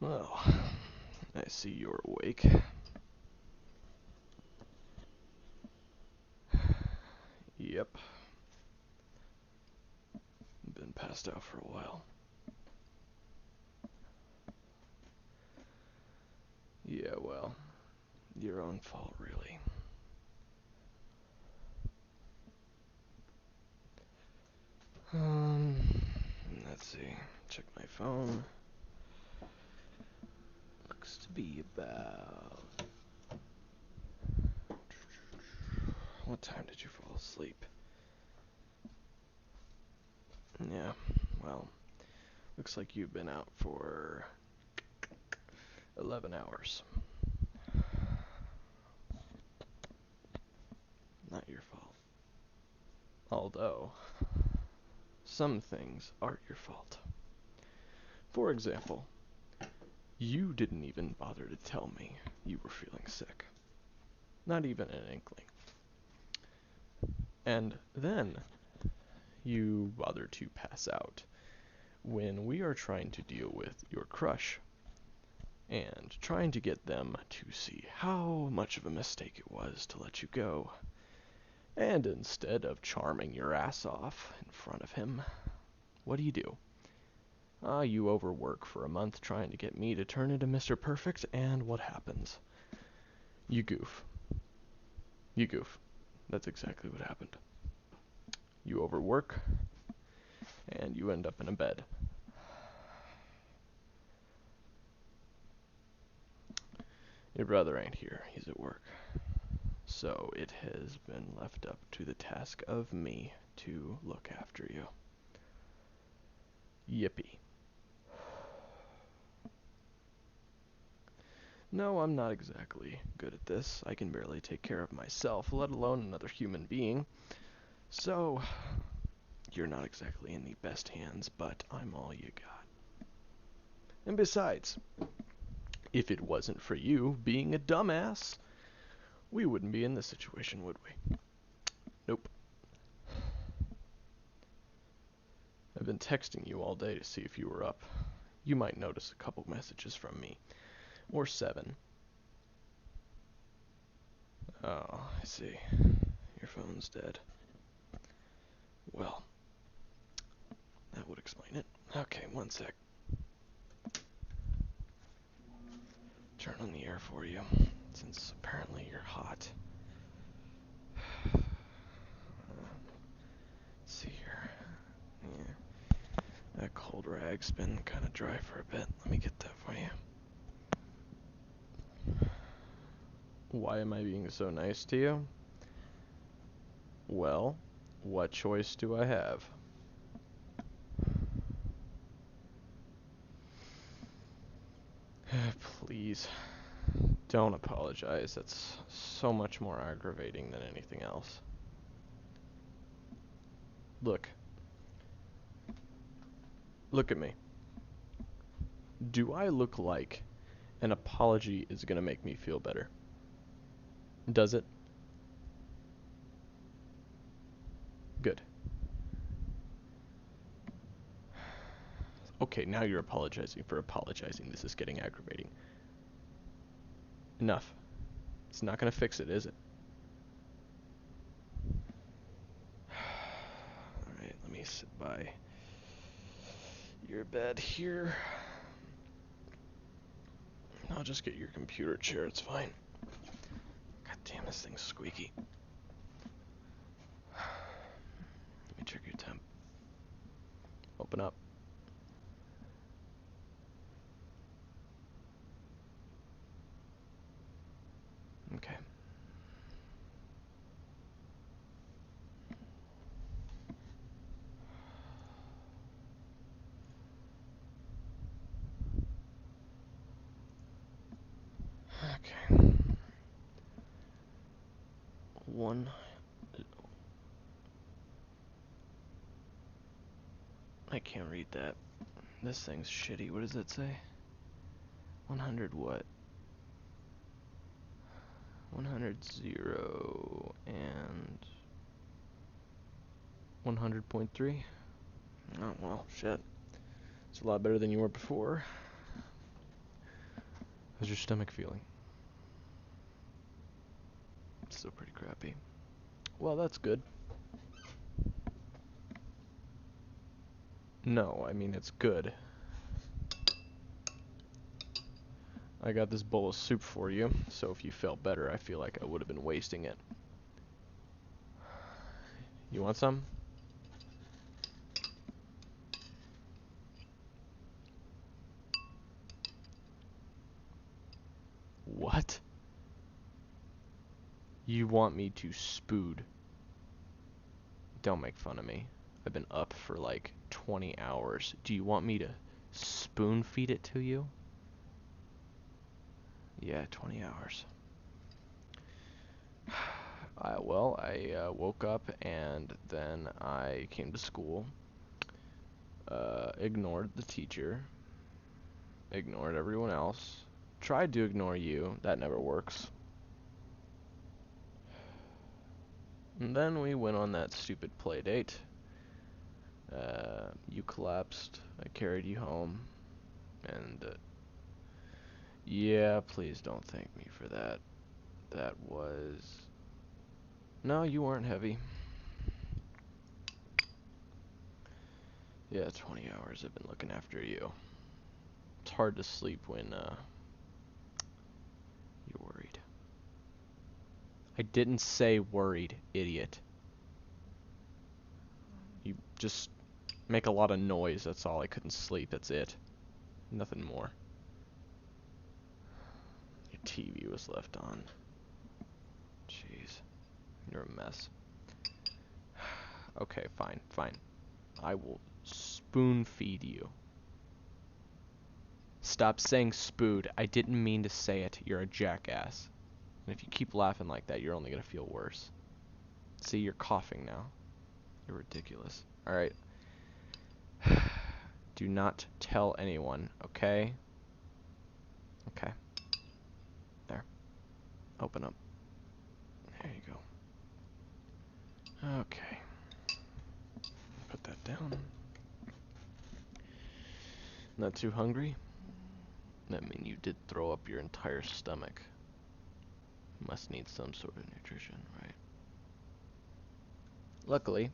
Well, I see you're awake. Yep. Been passed out for a while. Yeah, well, your own fault, really. Um, let's see. Check my phone. Looks to be about... What time did you fall asleep? Yeah, well, looks like you've been out for 11 hours. Not your fault. Although, some things aren't your fault. For example, you didn't even bother to tell me you were feeling sick. Not even an inkling. And then you bother to pass out when we are trying to deal with your crush and trying to get them to see how much of a mistake it was to let you go. And instead of charming your ass off in front of him, what do? You overwork for a month trying to get me to turn into Mr. Perfect, and what happens? You goof. You goof. That's exactly what happened. You overwork, and you end up in a bed. Your brother ain't here. He's at work. So it has been left up to the task of me to look after you. Yippee. No, I'm not exactly good at this. I can barely take care of myself, let alone another human being. So, you're not exactly in the best hands, but I'm all you got. And besides, if it wasn't for you being a dumbass, we wouldn't be in this situation, would we? Nope. I've been texting you all day to see if you were up. You might notice a couple messages from me. Or 7. Oh, I see. Your phone's dead. Well, that would explain it. Okay, one sec. Turn on the air for you, since apparently you're hot. Let's see here. Yeah. That cold rag's been kind of dry for a bit. Let me get that for you. Why am I being so nice to you? Well, what choice do I have? Please, don't apologize. That's so much more aggravating than anything else. Look at me. Do I look like an apology is going to make me feel better? Does it? Good. Okay, now you're apologizing for apologizing. This is getting aggravating. Enough. It's not going to fix it, is it? Alright, let me sit by your bed here. I'll just get your computer chair, it's fine. God damn, this thing's squeaky. Let me check your temp. Open up. Okay. Okay. One. I can't read that. This thing's shitty. What does it say? 100 what? 100 0 and 100.3? Oh, well, shit. It's a lot better than you were before. How's your stomach feeling? It's still pretty crappy. Well, that's good. No, I mean it's good. I got this bowl of soup for you, so if you felt better, I feel like I would have been wasting it. You want some? What? You want me to spood? Don't make fun of me. I've been up for like 20 hours. Do you want me to spoon feed it to you? Yeah, 20 hours. I woke up and then I came to school, ignored the teacher, ignored everyone else, tried to ignore you. That never works. And then we went on that stupid play date. You collapsed. I carried you home. And, yeah, please don't thank me for that. That was... No, you weren't heavy. Yeah, 20 hours I've been looking after you. It's hard to sleep when, you're worried. I didn't say worried, idiot. You just make a lot of noise, that's all. I couldn't sleep, that's it. Nothing more. Your TV was left on. Jeez. You're a mess. Okay, fine, fine. I will spoon feed you. Stop saying spood. I didn't mean to say it. You're a jackass. And if you keep laughing like that, you're only going to feel worse. See, you're coughing now. You're ridiculous. Alright. Do not tell anyone, okay? Okay. There. Open up. There you go. Okay. Put that down. Not too hungry? That means you did throw up your entire stomach. Must need some sort of nutrition, right? Luckily,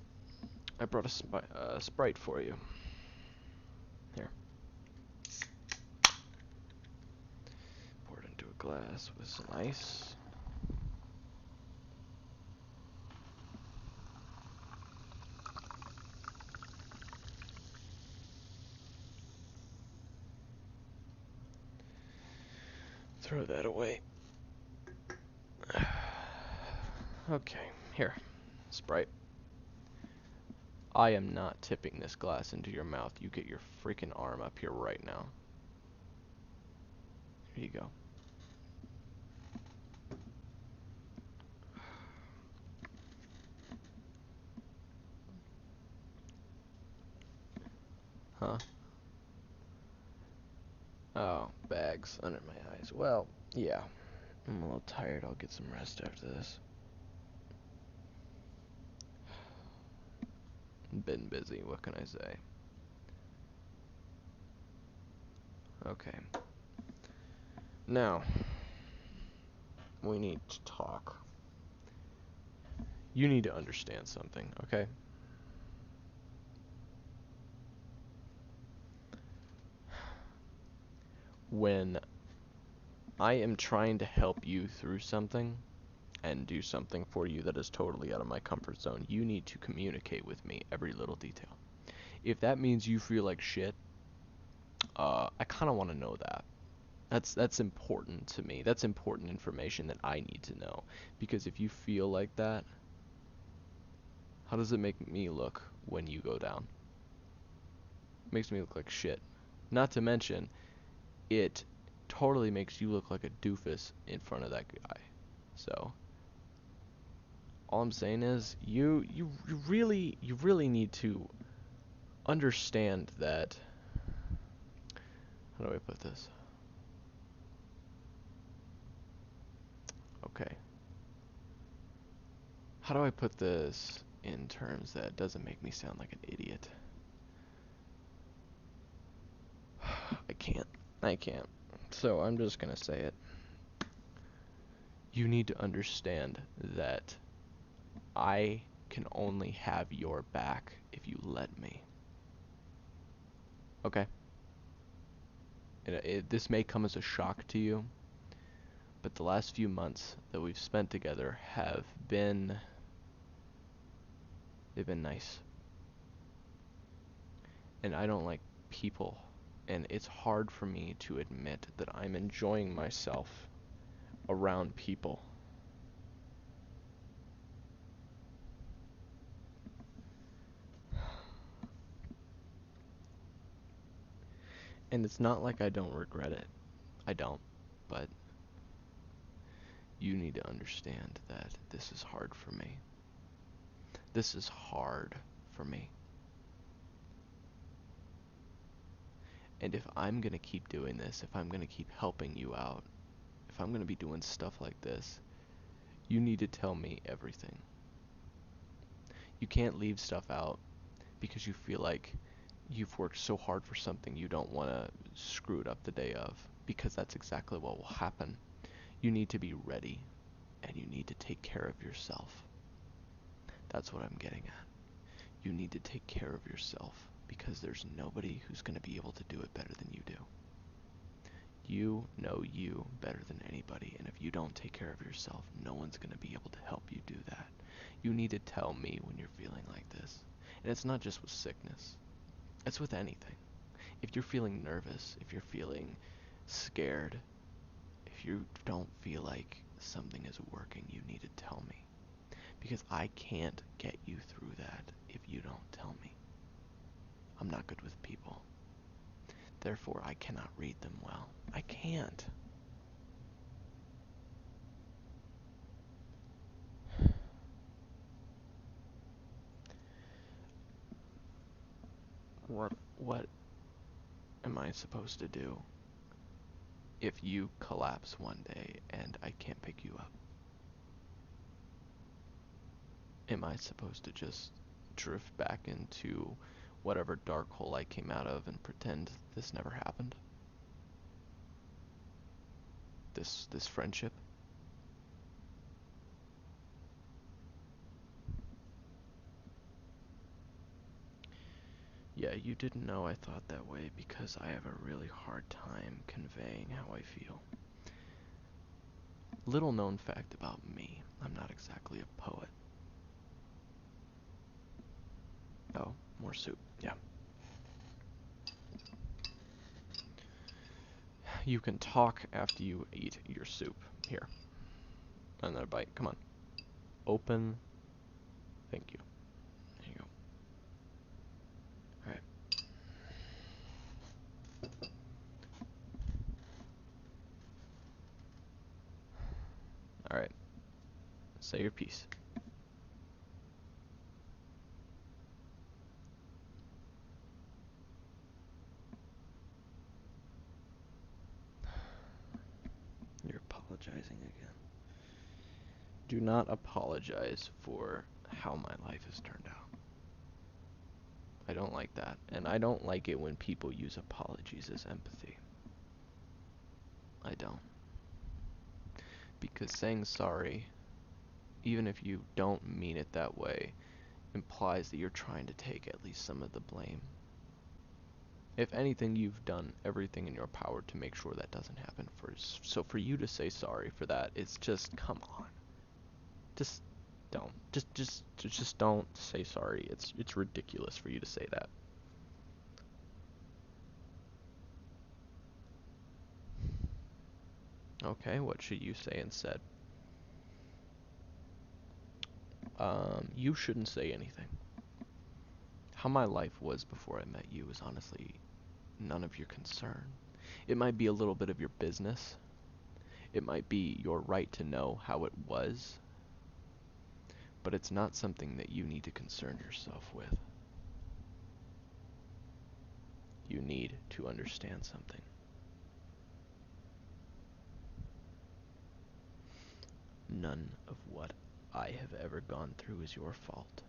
I brought a Sprite for you. Here. Pour it into a glass with some ice. Throw that away. Okay, here. Sprite. I am not tipping this glass into your mouth. You get your freaking arm up here right now. Here you go. Huh? Oh, bags under my eyes. Well, yeah. I'm a little tired. I'll get some rest after this. Been busy, what can I say? Okay. Now, we need to talk. You need to understand something, okay? When I am trying to help you through something and do something for you that is totally out of my comfort zone, you need to communicate with me every little detail. If that means you feel like shit, I kind of want to know that. That's important to me. That's important information that I need to know. Because if you feel like that, how does it make me look when you go down? It makes me look like shit. Not to mention, it totally makes you look like a doofus in front of that guy. So, all I'm saying is, you really need to understand that. How do I put this? Okay. How do I put this in terms that doesn't make me sound like an idiot? I can't. So I'm just gonna say it. You need to understand that I can only have your back if you let me. Okay? This may come as a shock to you, but the last few months that we've spent together they've been nice. And I don't like people, and it's hard for me to admit that I'm enjoying myself around people. And it's not like I don't regret it. I don't. But you need to understand that this is hard for me. This is hard for me. And if I'm going to keep doing this, if I'm going to keep helping you out, if I'm going to be doing stuff like this, you need to tell me everything. You can't leave stuff out because you feel like you've worked so hard for something you don't want to screw it up the day of, because that's exactly what will happen. You need to be ready, and you need to take care of yourself. That's what I'm getting at. You need to take care of yourself, because there's nobody who's going to be able to do it better than you do. You know you better than anybody, and if you don't take care of yourself, no one's going to be able to help you do that. You need to tell me when you're feeling like this. And it's not just with sickness. It's with anything. If you're feeling nervous, if you're feeling scared, if you don't feel like something is working, you need to tell me. Because I can't get you through that if you don't tell me. I'm not good with people. Therefore, I cannot read them well. I can't. What am I supposed to do if you collapse one day and I can't pick you up? Am I supposed to just drift back into whatever dark hole I came out of and pretend this never happened? This friendship? Yeah, you didn't know I thought that way because I have a really hard time conveying how I feel. Little known fact about me, I'm not exactly a poet. Oh, more soup. Yeah. You can talk after you eat your soup. Here. Another bite. Come on. Open. Thank you. There you go. Alright. Alright. Say your piece. You're apologizing again. Do not apologize for how my life has turned out. I don't like that. And I don't like it when people use apologies as empathy. I don't. Because saying sorry, even if you don't mean it that way, implies that you're trying to take at least some of the blame. If anything, you've done everything in your power to make sure that doesn't happen first. So for you to say sorry for that, it's just, come on. Just don't. Just don't say sorry. It's ridiculous for you to say that. Okay, what should you say instead? You shouldn't say anything. How my life was before I met you is honestly none of your concern. It might be a little bit of your business. It might be your right to know how it was. But it's not something that you need to concern yourself with. You need to understand something. None of what I have ever gone through is your fault.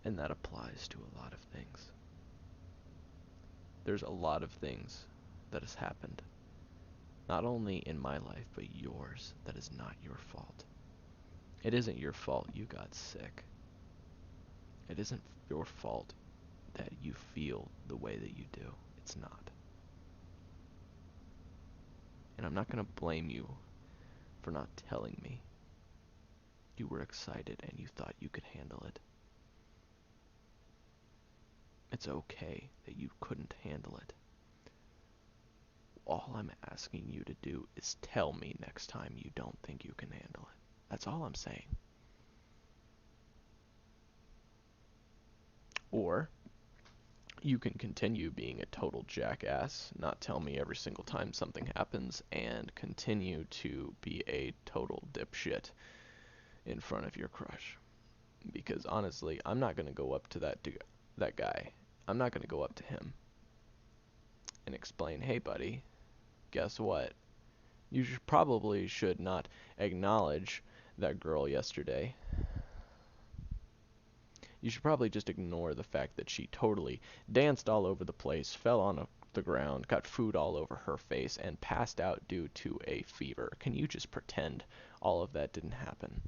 And that applies to a lot of things. There's a lot of things that has happened. Not only in my life, but yours. That is not your fault. It isn't your fault you got sick. It isn't your fault that you feel the way that you do. It's not. And I'm not going to blame you for not telling me. You were excited and you thought you could handle it. It's okay that you couldn't handle it. All I'm asking you to do is tell me next time you don't think you can handle it. That's all I'm saying. Or you can continue being a total jackass, not tell me every single time something happens, and continue to be a total dipshit in front of your crush. Because honestly, I'm not going to go up to that guy. I'm not going to go up to him and explain, hey buddy, guess what? You probably should not acknowledge that girl yesterday. You should probably just ignore the fact that she totally danced all over the place, fell on the ground, got food all over her face, and passed out due to a fever. Can you just pretend all of that didn't happen?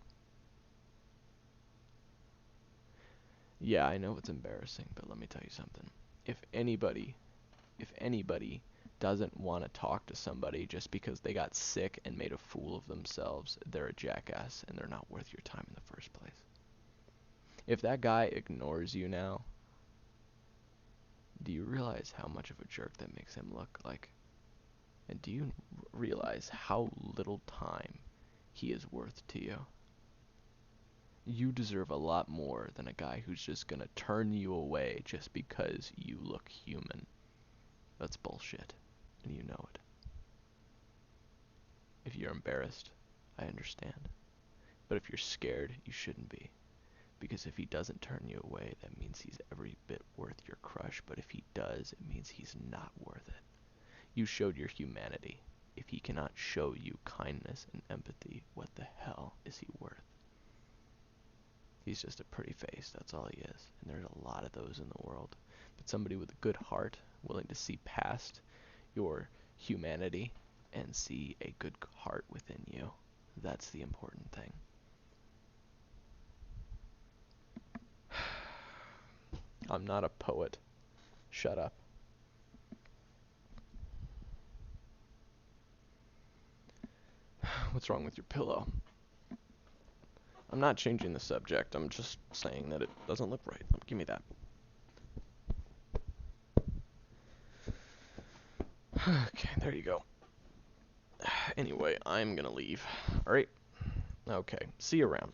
Yeah, I know it's embarrassing, but let me tell you something. If anybody doesn't want to talk to somebody just because they got sick and made a fool of themselves, they're a jackass and they're not worth your time in the first place. If that guy ignores you now, do you realize how much of a jerk that makes him look like? And do you realize how little time he is worth to you? You deserve a lot more than a guy who's just gonna turn you away just because you look human. That's bullshit, and you know it. If you're embarrassed, I understand. But if you're scared, you shouldn't be. Because if he doesn't turn you away, that means he's every bit worth your crush. But if he does, it means he's not worth it. You showed your humanity. If he cannot show you kindness and empathy, what the hell is he worth? He's just a pretty face, that's all he is. And there's a lot of those in the world. But somebody with a good heart, willing to see past your humanity and see a good heart within you. That's the important thing. I'm not a poet. Shut up. What's wrong with your pillow? I'm not changing the subject. I'm just saying that it doesn't look right. Give me that. Okay, there you go. Anyway, I'm gonna leave. Alright? Okay, see you around.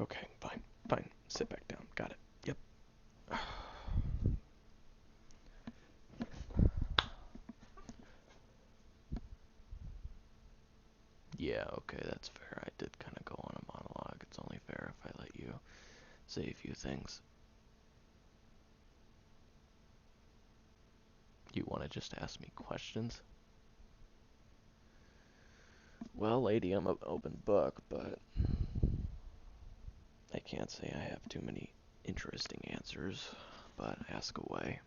Okay, fine. Sit back down. Got it. Yep. Yeah, okay, that's fair. I did kind of go on a monologue. It's only fair if I let you say a few things. You want to just ask me questions? Well, lady, I'm an open book, but I can't say I have too many interesting answers, but ask away.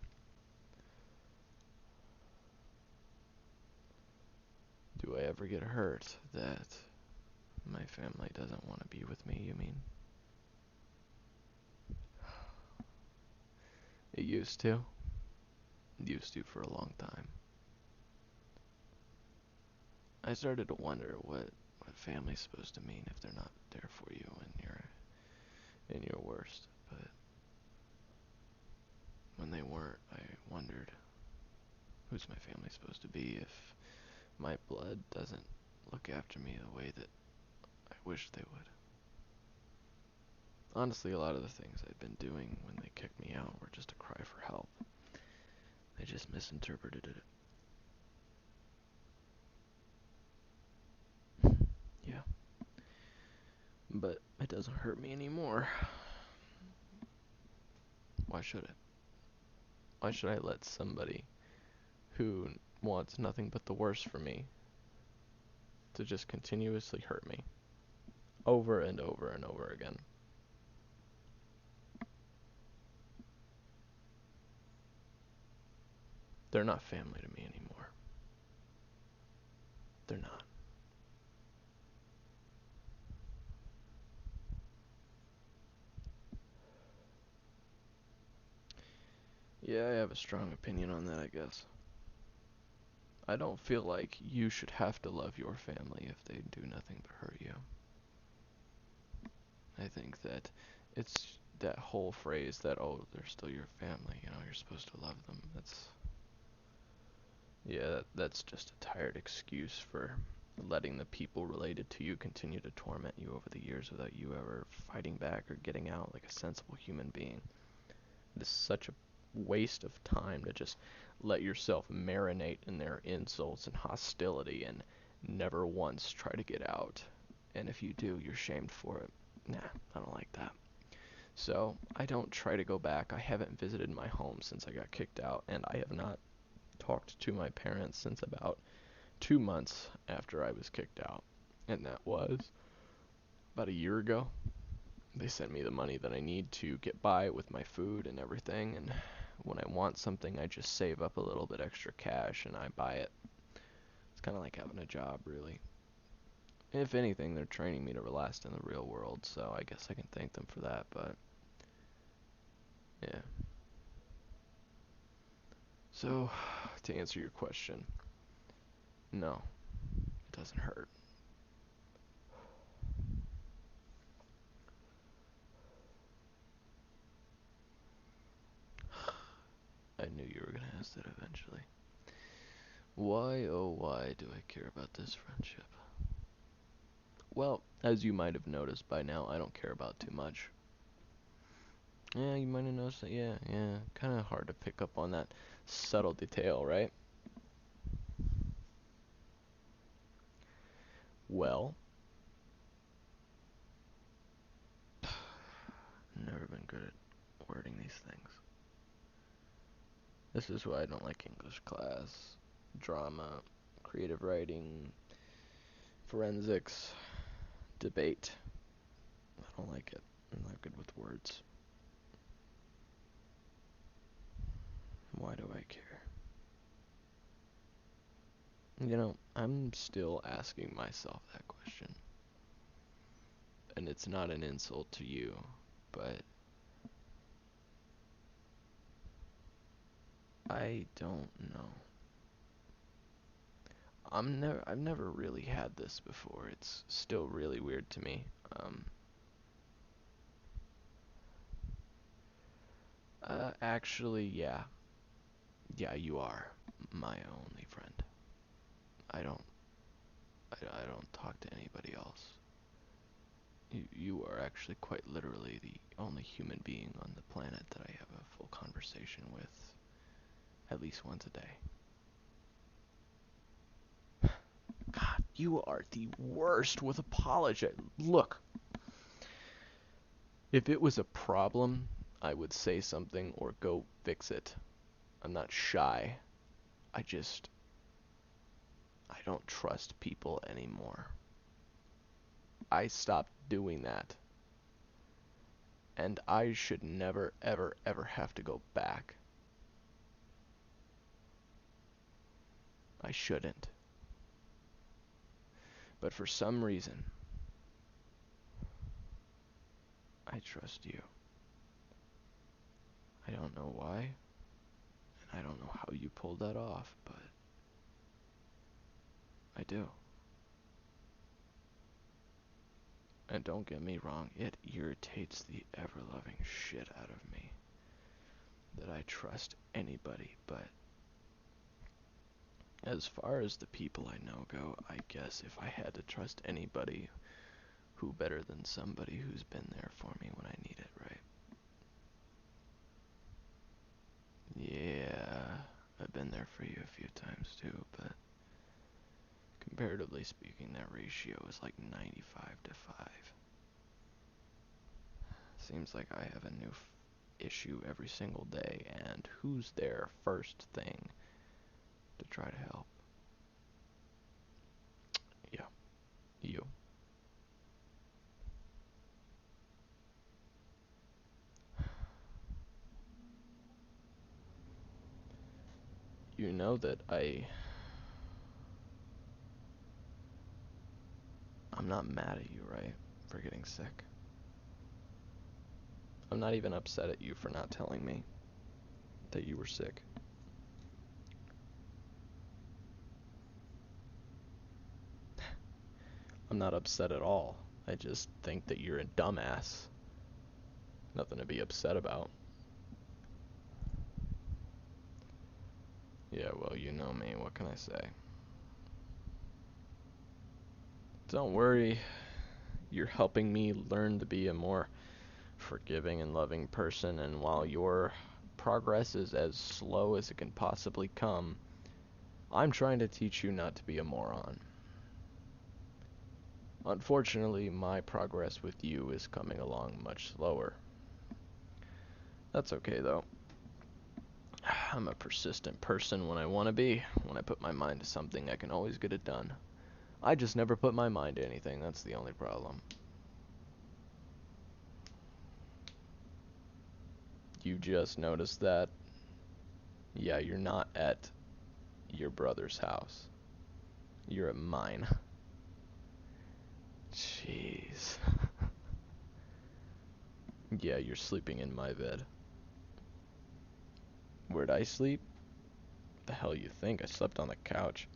Do I ever get hurt that my family doesn't want to be with me, you mean? It used to. It used to for a long time. I started to wonder what family's supposed to mean if they're not there for you when you're in your worst. But when they weren't, I wondered, who's my family supposed to be if my blood doesn't look after me the way that I wish they would? Honestly, a lot of the things I'd been doing when they kicked me out were just a cry for help. They just misinterpreted it. Yeah. But it doesn't hurt me anymore. Why should it? Why should I let somebody who wants nothing but the worst for me to just continuously hurt me over and over and over again? they're not family to me anymore. They're not. Yeah, I have a strong opinion on that, I guess. I don't feel like you should have to love your family if they do nothing but hurt you. I think that it's that whole phrase that, oh, they're still your family, you're supposed to love them. That's just a tired excuse for letting the people related to you continue to torment you over the years without you ever fighting back or getting out like a sensible human being. It is such a waste of time to just let yourself marinate in their insults and hostility and never once try to get out. And if you do, you're shamed for it. Nah, I don't like that. So I don't try to go back. I haven't visited my home since I got kicked out, and I have not talked to my parents since about 2 months after I was kicked out. And that was about a year ago. They sent me the money that I need to get by with my food and everything, and when I want something, I just save up a little bit extra cash and I buy it. It's kind of like having a job, really. If anything, they're training me to last in the real world, so I guess I can thank them for that, but yeah. So, to answer your question, no, it doesn't hurt. I knew you were going to ask that eventually. Why, oh why, do I care about this friendship? Well, as you might have noticed by now, I don't care about too much. Yeah, you might have noticed that, yeah. Kind of hard to pick up on that subtle detail, right? Well, never been good at wording these things. This is why I don't like English class, drama, creative writing, forensics, debate. I don't like it. I'm not good with words. Why do I care? I'm still asking myself that question. And it's not an insult to you, but I don't know. I've never really had this before. It's still really weird to me. Actually, yeah. Yeah, you are my only friend. I don't I don't talk to anybody else. You are actually quite literally the only human being on the planet that I have a full conversation with at least once a day. God, you are the worst with apology. Look, if it was a problem, I would say something or go fix it. I'm not shy. I don't trust people anymore. I stopped doing that. And I should never, ever, ever have to go back. I shouldn't. But for some reason, I trust you. I don't know why, and I don't know how you pulled that off, but I do. And don't get me wrong, it irritates the ever-loving shit out of me that I trust anybody, but as far as the people I know go, I guess if I had to trust anybody, who better than somebody who's been there for me when I need it, right? Yeah, I've been there for you a few times too, but comparatively speaking, that ratio is like 95-5. Seems like I have a new issue every single day, and who's there first thing to try to help? Yeah, you. You know that I'm not mad at you, right? For getting sick. I'm not even upset at you for not telling me that you were sick. I'm not upset at all. I just think that you're a dumbass. Nothing to be upset about. Yeah, well, you know me. What can I say? Don't worry. You're helping me learn to be a more forgiving and loving person, and while your progress is as slow as it can possibly come, I'm trying to teach you not to be a moron. Unfortunately, my progress with you is coming along much slower. That's okay, though. I'm a persistent person when I want to be. When I put my mind to something, I can always get it done. I just never put my mind to anything. That's the only problem. You just noticed that? Yeah, you're not at your brother's house. You're at mine. Jeez. Yeah, you're sleeping in my bed. Where'd I sleep? The hell you think? I slept on the couch.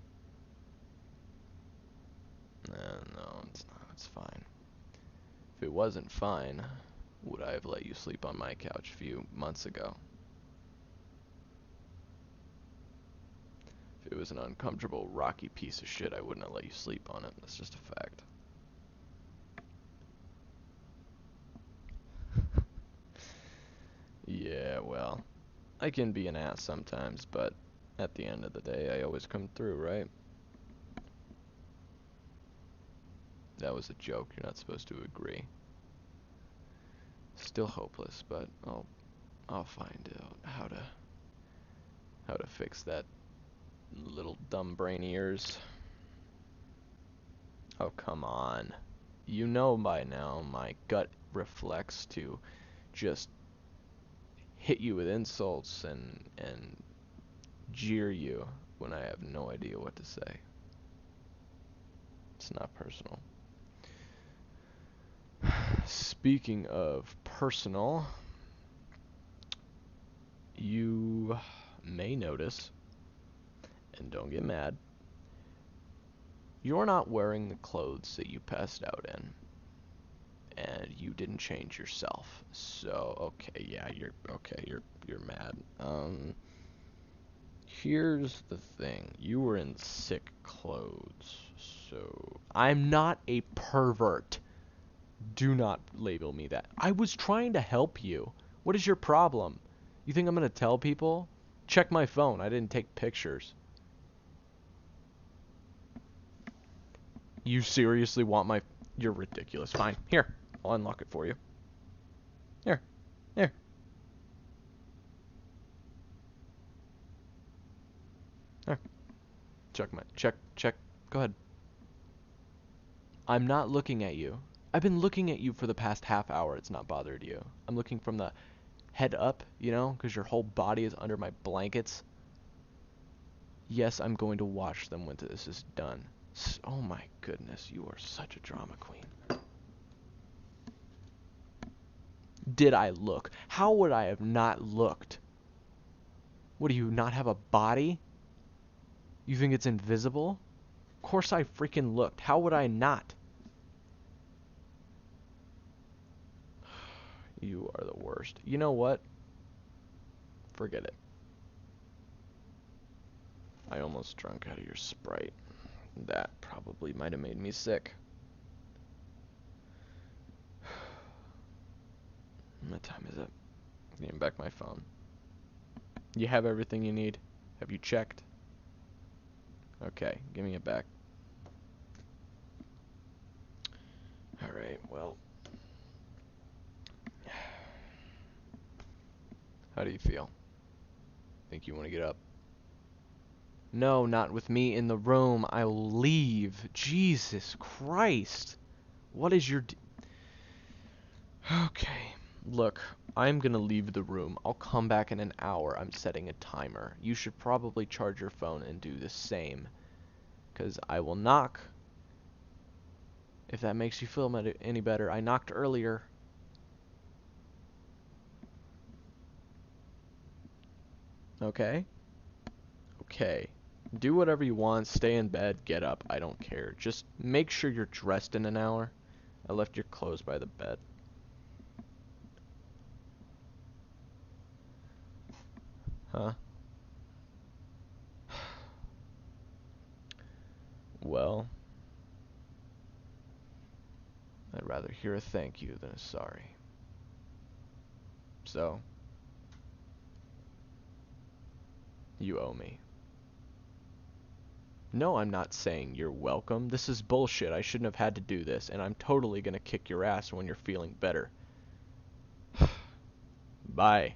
No, it's not. It's fine. If it wasn't fine, would I have let you sleep on my couch a few months ago? If it was an uncomfortable, rocky piece of shit, I wouldn't have let you sleep on it. That's just a fact. Yeah, well, I can be an ass sometimes, but at the end of the day, I always come through, right? That was a joke. You're not supposed to agree. Still hopeless, but I'll find out how to fix that little dumb brain of yours. Oh, come on. You know by now my gut reflects to just hit you with insults and jeer you when I have no idea what to say. It's not personal. Speaking of personal, you may notice, and don't get mad, you're not wearing the clothes that you passed out in. And you didn't change yourself. So, okay, yeah, you're mad. Here's the thing. You were in sick clothes. So, I'm not a pervert. Do not label me that. I was trying to help you. What is your problem? You think I'm going to tell people? Check my phone. I didn't take pictures. You seriously want my... You're ridiculous. Fine. Here. I'll unlock it for you. Here. Here. Here. Check. Go ahead. I'm not looking at you. I've been looking at you for the past half hour. It's not bothered you. I'm looking from the head up, you know, because your whole body is under my blankets. Yes, I'm going to wash them when this is done. Oh my goodness, you are such a drama queen. Did I look? How would I have not looked? What, do you not have a body? You think it's invisible? Of course I freaking looked. How would I not? You are the worst. You know what? Forget it. I almost drunk out of your Sprite. That probably might have made me sick. What time is it? Getting back my phone. You have everything you need? Have you checked? Okay, give me it back. Alright, well. How do you feel? Think you want to get up? No, not with me in the room. I'll leave. Jesus Christ. What is your... Okay. Look, I'm gonna leave the room. I'll come back in an hour. I'm setting a timer. You should probably charge your phone and do the same. Because I will knock. If that makes you feel any better. I knocked earlier. Okay? Okay. Do whatever you want. Stay in bed. Get up. I don't care. Just make sure you're dressed in an hour. I left your clothes by the bed. Huh? Well, I'd rather hear a thank you than a sorry. So, you owe me. No, I'm not saying you're welcome. This is bullshit. I shouldn't have had to do this, and I'm totally gonna kick your ass when you're feeling better. Bye.